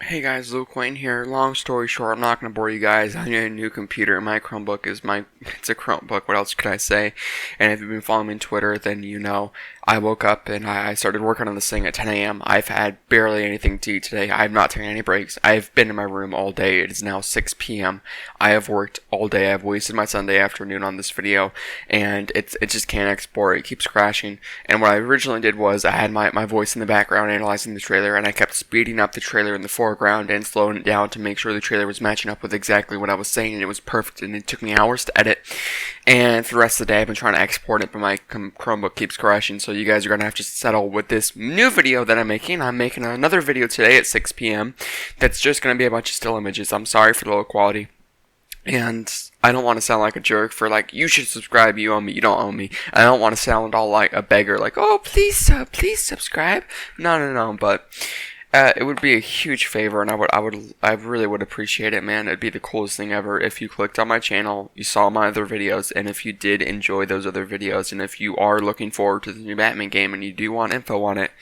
Hey guys, Luke Wayne here. Long story short, I'm not going to bore you guys. I need a new computer. My Chromebook is it's a Chromebook. What else could I say? And if you've been following me on Twitter, then you know I woke up and I started working on this thing at 10 a.m. I've had barely anything to eat today. I have not taken any breaks. I've been in my room all day. It is now 6 p.m. I have worked all day. I've wasted my Sunday afternoon on this video, and it just can't export. It keeps crashing. And what I originally did was I had my voice in the background analyzing the trailer, and I kept speeding up the trailer in the foreground and slowing it down to make sure the trailer was matching up with exactly what I was saying, and it was perfect, and it took me hours to edit. And for the rest of the day, I've been trying to export it, but my Chromebook keeps crashing, so you guys are going to have to settle with this new video that I'm making. I'm making another video today at 6 p.m. that's just going to be a bunch of still images. I'm sorry for the low quality. And I don't want to sound like a jerk for you should subscribe, you owe me, you don't owe me. I don't want to sound all like a beggar, oh, please subscribe. No, but it would be a huge favor, and I really would appreciate it, man. It'd be the coolest thing ever if you clicked on my channel, you saw my other videos, and if you did enjoy those other videos, and if you are looking forward to the new Batman game and you do want info on it,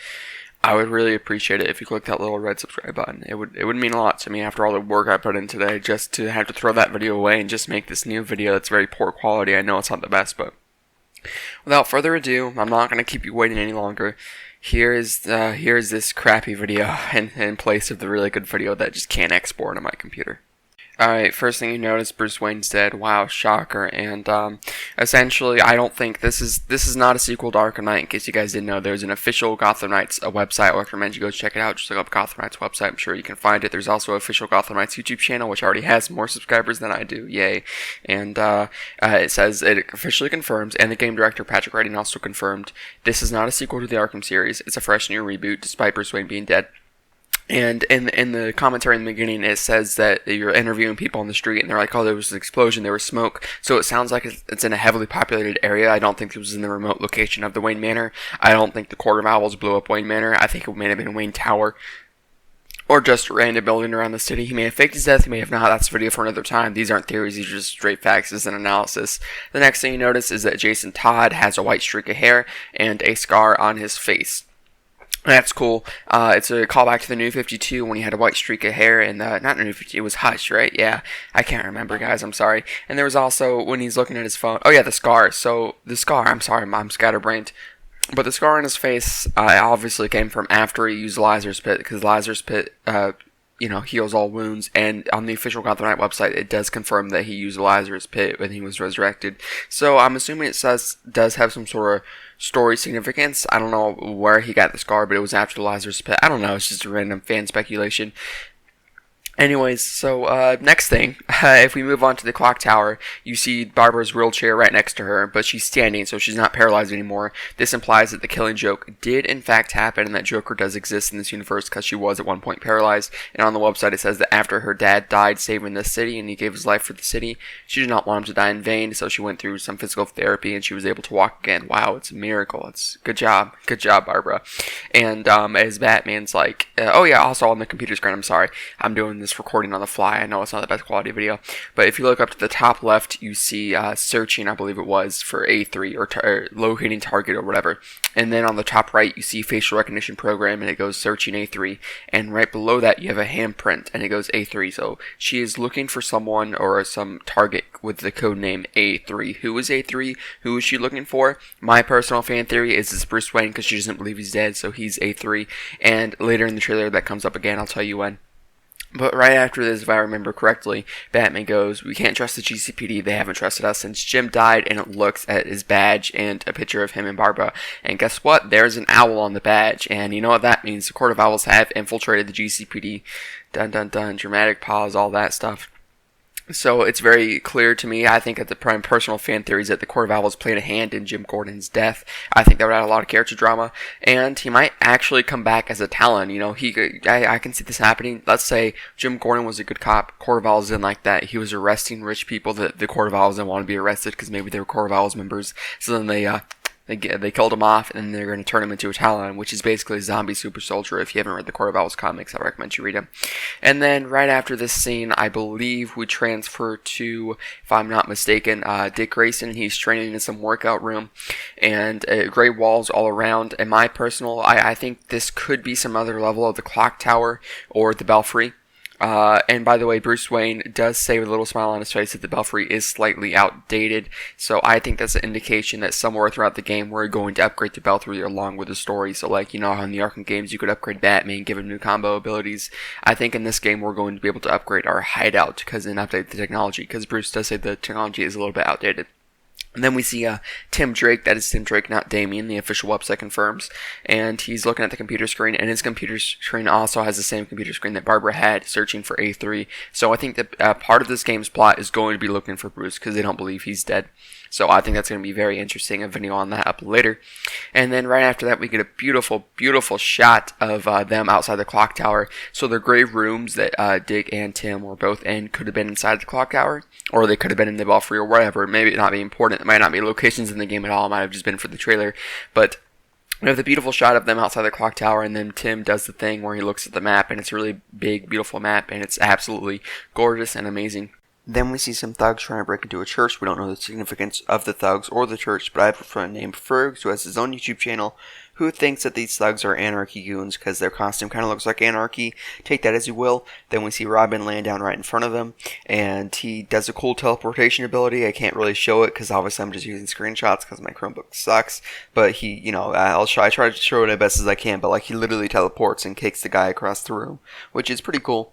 I would really appreciate it if you clicked that little red subscribe button. It would mean a lot to me after all the work I put in today, just to have to throw that video away and just make this new video that's very poor quality. I know it's not the best, but without further ado, I'm not going to keep you waiting any longer. Here's this crappy video in place of the really good video that just can't export on my computer. Alright, first thing you notice, Bruce Wayne's dead. Wow, shocker. And essentially, I don't think this is not a sequel to Arkham Knight. In case you guys didn't know, there's an official Gotham Knights website. I recommend you go check it out. Just look up Gotham Knights website. I'm sure you can find it. There's also an official Gotham Knights YouTube channel, which already has more subscribers than I do. Yay! And it says it officially confirms, and the game director Patrick Writing also confirmed, this is not a sequel to the Arkham series. It's a fresh new reboot, despite Bruce Wayne being dead. And in the commentary in the beginning, it says that you're interviewing people on the street, and they're like, oh, there was an explosion, there was smoke. So it sounds like it's in a heavily populated area. I don't think it was in the remote location of the Wayne Manor. I don't think the Court of Owls blew up Wayne Manor. I think it may have been Wayne Tower, or just a random building around the city. He may have faked his death, he may have not. That's a video for another time. These aren't theories, these are just straight facts. This is an analysis. The next thing you notice is that Jason Todd has a white streak of hair and a scar on his face. That's cool. It's a callback to the New 52 when he had a white streak of hair, and not New 52, it was Hush, right? Yeah, I can't remember, guys. I'm sorry. And there was also when he's looking at his phone. Oh yeah, the scar. So the scar. I'm sorry, I'm scatterbrained. But the scar on his face obviously came from after he used Lazarus Pit, because Lazarus Pit, heals all wounds. And on the official Gotham Knight website, it does confirm that he used Lazarus Pit when he was resurrected. So I'm assuming it does have some sort of story significance. I don't know where he got the scar, but it was after the Lazarus Pit. I don't know. It's just a random fan speculation. Anyways, so next thing, if we move on to the clock tower, you see Barbara's wheelchair right next to her, but she's standing, so she's not paralyzed anymore. This implies that the Killing Joke did in fact happen, and that Joker does exist in this universe because she was at one point paralyzed. And on the website it says that after her dad died saving the city, and he gave his life for the city, she did not want him to die in vain, so she went through some physical therapy and she was able to walk again. Wow, it's a miracle. It's good job, Barbara. And as Batman's like, oh yeah, also on the computer screen, I'm sorry, I'm doing this recording on the fly. I know it's not the best quality video, but if you look up to the top left, you see searching, I believe it was, for A3 or locating target or whatever. And then on the top right, you see facial recognition program, and it goes searching A3. And right below that, you have a handprint, and it goes A3. So she is looking for someone or some target with the code name A3. Who is A3? Who is she looking for? My personal fan theory is it's Bruce Wayne, because she doesn't believe he's dead, so he's A3. And later in the trailer, that comes up again. I'll tell you when. But right after this, if I remember correctly, Batman goes, we can't trust the GCPD, they haven't trusted us since Jim died, and it looks at his badge and a picture of him and Barbara. And guess what? There's an owl on the badge, and you know what that means. The Court of Owls have infiltrated the GCPD. Dun dun dun, dramatic pause, all that stuff. So it's very clear to me, I think at the prime personal fan theories, that the Court of Owls played a hand in Jim Gordon's death. I think that would add a lot of character drama, and he might actually come back as a Talon. I can see this happening. Let's say Jim Gordon was a good cop, Court of Owls didn't like that. He was arresting rich people that the Court of Owls didn't want to be arrested because maybe they were Court of Owls members. So then they They killed him off, and then they're going to turn him into a Talon, which is basically a zombie super soldier. If you haven't read the Court of Owls comics, I recommend you read them. And then right after this scene, I believe we transfer to, if I'm not mistaken, Dick Grayson. He's training in some workout room, and gray walls all around. And my personal, I think this could be some other level of the clock tower or the belfry. And by the way, Bruce Wayne does say with a little smile on his face that the belfry is slightly outdated, so I think that's an indication that somewhere throughout the game we're going to upgrade the belfry along with the story. So like, you know how in the Arkham games you could upgrade Batman, give him new combo abilities, I think in this game we're going to be able to upgrade our hideout because and update the technology, because Bruce does say the technology is a little bit outdated. And then we see Tim Drake, that is Tim Drake, not Damien, the official website confirms, and he's looking at the computer screen, and his computer screen also has the same computer screen that Barbara had, searching for A3. So I think that part of this game's plot is going to be looking for Bruce, because they don't believe he's dead. So I think that's going to be very interesting, a video on that up later. And then right after that, we get a beautiful, beautiful shot of them outside the clock tower. So the gray rooms that Dick and Tim were both in could have been inside the clock tower, or they could have been in the belfry or whatever. Maybe it not be important. It might not be locations in the game at all. It might have just been for the trailer. But we have the beautiful shot of them outside the clock tower, and then Tim does the thing where he looks at the map, and it's a really big, beautiful map, and it's absolutely gorgeous and amazing. Then we see some thugs trying to break into a church. We don't know the significance of the thugs or the church, but I have a friend named Fergs who has his own YouTube channel who thinks that these thugs are anarchy goons because their costume kind of looks like anarchy. Take that as you will. Then we see Robin laying down right in front of him, and he does a cool teleportation ability. I can't really show it because obviously I'm just using screenshots because my Chromebook sucks. But he, you know, I try to show it as best as I can, but like he literally teleports and kicks the guy across the room, which is pretty cool.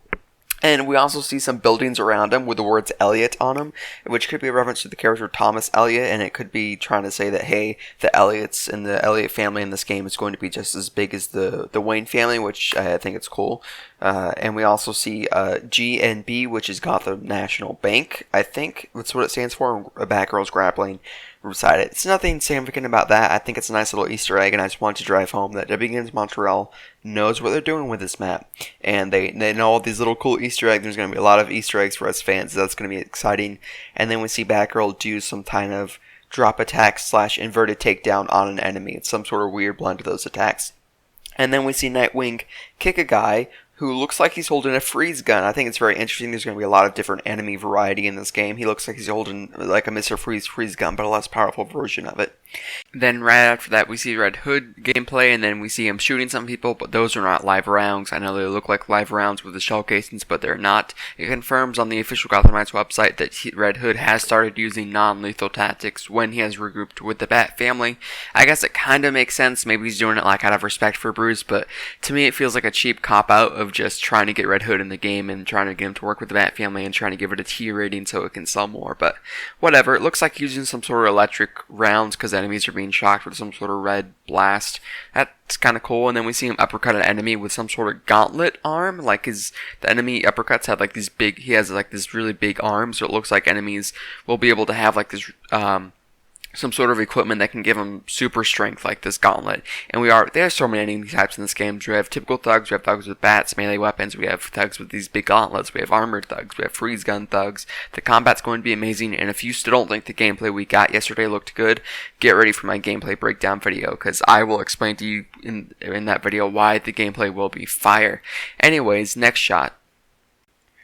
And we also see some buildings around him with the words Elliot on them, which could be a reference to the character Thomas Elliot, and it could be trying to say that, hey, the Elliots and the Elliot family in this game is going to be just as big as the Wayne family, which I think it's cool. And we also see GNB, which is Gotham National Bank, I think that's what it stands for, Batgirl's grappling beside it. It's nothing significant about that. I think it's a nice little Easter egg, and I just want to drive home that W Games Montreal knows what they're doing with this map, and they know all these little cool Easter eggs. There's going to be a lot of Easter eggs for us fans, so that's going to be exciting. And then we see Batgirl do some kind of drop attack / inverted takedown on an enemy. It's some sort of weird blend of those attacks. And then we see Nightwing kick a guy who looks like he's holding a freeze gun. I think it's very interesting. There's going to be a lot of different enemy variety in this game. He looks like he's holding like a Mr. Freeze gun, but a less powerful version of it. Then right after that, we see Red Hood gameplay, and then we see him shooting some people, but those are not live rounds. I know they look like live rounds with the shell casings, but they're not. It confirms on the official Gotham Knights website that Red Hood has started using non-lethal tactics when he has regrouped with the Bat family. I guess it kind of makes sense. Maybe he's doing it like out of respect for Bruce, but to me it feels like a cheap cop-out of just trying to get Red Hood in the game and trying to get him to work with the Bat family and trying to give it a T rating so it can sell more. But whatever. It looks like using some sort of electric rounds because enemies are being shocked with some sort of red blast. That's kind of cool. And then we see him uppercut an enemy with some sort of gauntlet arm. Like the enemy uppercuts have like these big, he has like this really big arm, so it looks like enemies will be able to have like this, some sort of equipment that can give them super strength like this gauntlet. And there's so many enemy types in this game. We have typical thugs, we have thugs with bats, melee weapons, we have thugs with these big gauntlets, we have armored thugs, we have freeze gun thugs. The combat's going to be amazing, and if you still don't think the gameplay we got yesterday looked good, get ready for my gameplay breakdown video, because I will explain to you in that video why the gameplay will be fire. Anyways, next shot.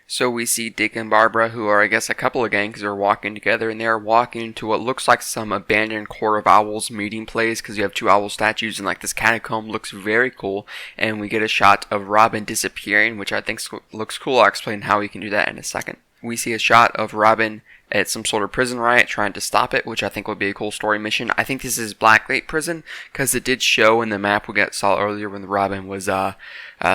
So we see Dick and Barbara, who are, I guess, a couple again, because they're walking together, and they're walking to what looks like some abandoned Court of Owls meeting place, because you have two owl statues, and like this catacomb looks very cool, and we get a shot of Robin disappearing, which I think looks cool. I'll explain how we can do that in a second. We see a shot of Robin at some sort of prison riot trying to stop it, which I think would be a cool story mission. I think this is Blackgate Prison, because it did show in the map we saw earlier when Robin was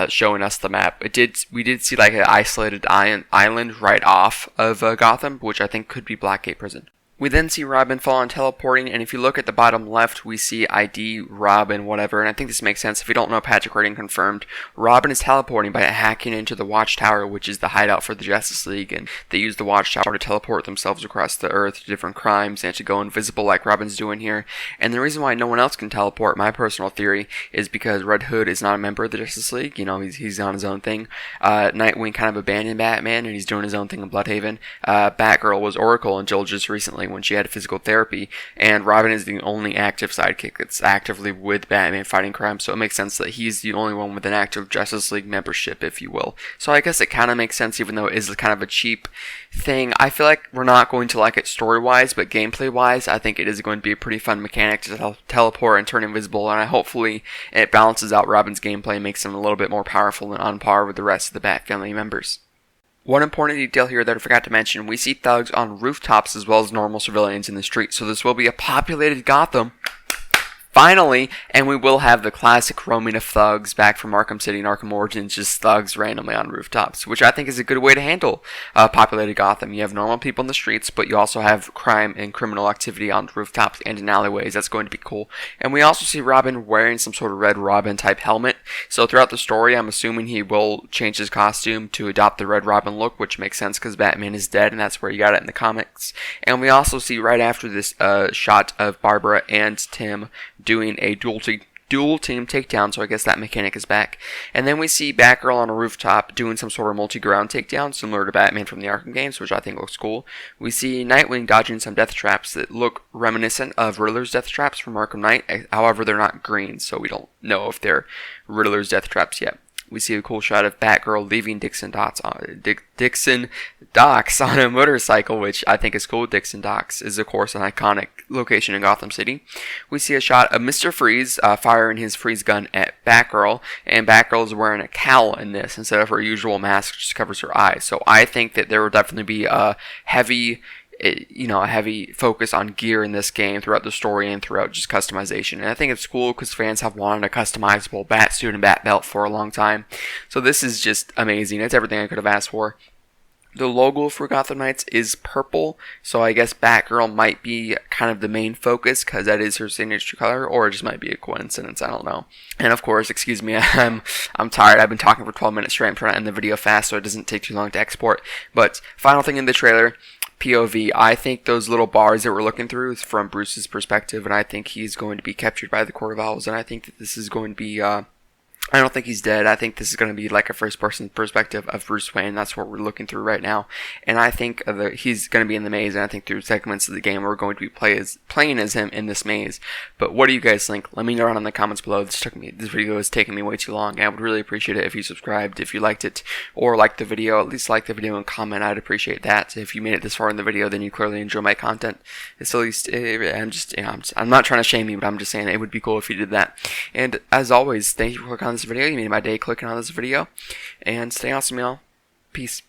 showing us the map. We did see like an isolated island right off of Gotham, which I think could be Blackgate Prison. We then see Robin fall on teleporting, and if you look at the bottom left, we see ID Robin, whatever, and I think this makes sense. If you don't know, Patrick Rating confirmed, Robin is teleporting by hacking into the Watchtower, which is the hideout for the Justice League, and they use the Watchtower to teleport themselves across the Earth to different crimes and to go invisible like Robin's doing here. And the reason why no one else can teleport, my personal theory, is because Red Hood is not a member of the Justice League. You know, he's on his own thing. Nightwing kind of abandoned Batman, and he's doing his own thing in Bloodhaven. Batgirl was Oracle until just recently, when she had physical therapy, and Robin is the only active sidekick that's actively with Batman fighting crime, so it makes sense that he's the only one with an active Justice League membership, if you will. So I guess it kind of makes sense, even though it is kind of a cheap thing. I feel like we're not going to like it story-wise, but gameplay-wise, I think it is going to be a pretty fun mechanic to teleport and turn invisible, and hopefully it balances out Robin's gameplay and makes him a little bit more powerful and on par with the rest of the Bat family members. One important detail here that I forgot to mention, we see thugs on rooftops as well as normal civilians in the street, so this will be a populated Gotham. Finally, and we will have the classic roaming of thugs back from Arkham City and Arkham Origins, just thugs randomly on rooftops, which I think is a good way to handle populated Gotham. You have normal people in the streets, but you also have crime and criminal activity on rooftops and in alleyways. That's going to be cool. And we also see Robin wearing some sort of Red Robin type helmet. So throughout the story, I'm assuming he will change his costume to adopt the Red Robin look, which makes sense because Batman is dead, and that's where you got it in the comics. And we also see right after this shot of Barbara and Tim doing a dual team takedown, so I guess that mechanic is back. And then we see Batgirl on a rooftop doing some sort of multi-ground takedown, similar to Batman from the Arkham games, which I think looks cool. We see Nightwing dodging some death traps that look reminiscent of Riddler's death traps from Arkham Knight. However, they're not green, so we don't know if they're Riddler's death traps yet. We see a cool shot of Batgirl leaving Dixon Docks on a motorcycle, which I think is cool. Dixon Docks is, of course, an iconic location in Gotham City. We see a shot of Mr. Freeze firing his freeze gun at Batgirl, and Batgirl is wearing a cowl in this instead of her usual mask, which just covers her eyes. So I think that there will definitely be a heavy focus on gear in this game throughout the story and throughout just customization. And I think it's cool because fans have wanted a customizable bat suit and bat belt for a long time. So this is just amazing. It's everything I could have asked for. The logo for Gotham Knights is purple, so I guess Batgirl might be kind of the main focus because that is her signature color, or it just might be a coincidence, I don't know. And of course, excuse me, I'm tired. I've been talking for 12 minutes straight. I'm trying to end the video fast so it doesn't take too long to export. But final thing in the trailer, POV, I think those little bars that we're looking through is from Bruce's perspective, and I think he's going to be captured by the Court of Owls, and I think that this is going to be, I don't think he's dead. I think this is going to be like a first-person perspective of Bruce Wayne. That's what we're looking through right now. And I think he's going to be in the maze, and I think through segments of the game we're going to be playing as him in this maze. But what do you guys think? Let me know down in the comments below. This video is taking me way too long, and I would really appreciate it if you subscribed, if you liked it, or liked the video. At least like the video and comment. I'd appreciate that. If you made it this far in the video, then you clearly enjoy my content. It's at least, I'm not trying to shame you, but I'm just saying it would be cool if you did that. And as always, thank you for clicking on this video. You made my day clicking on this video. And stay awesome, y'all. Peace.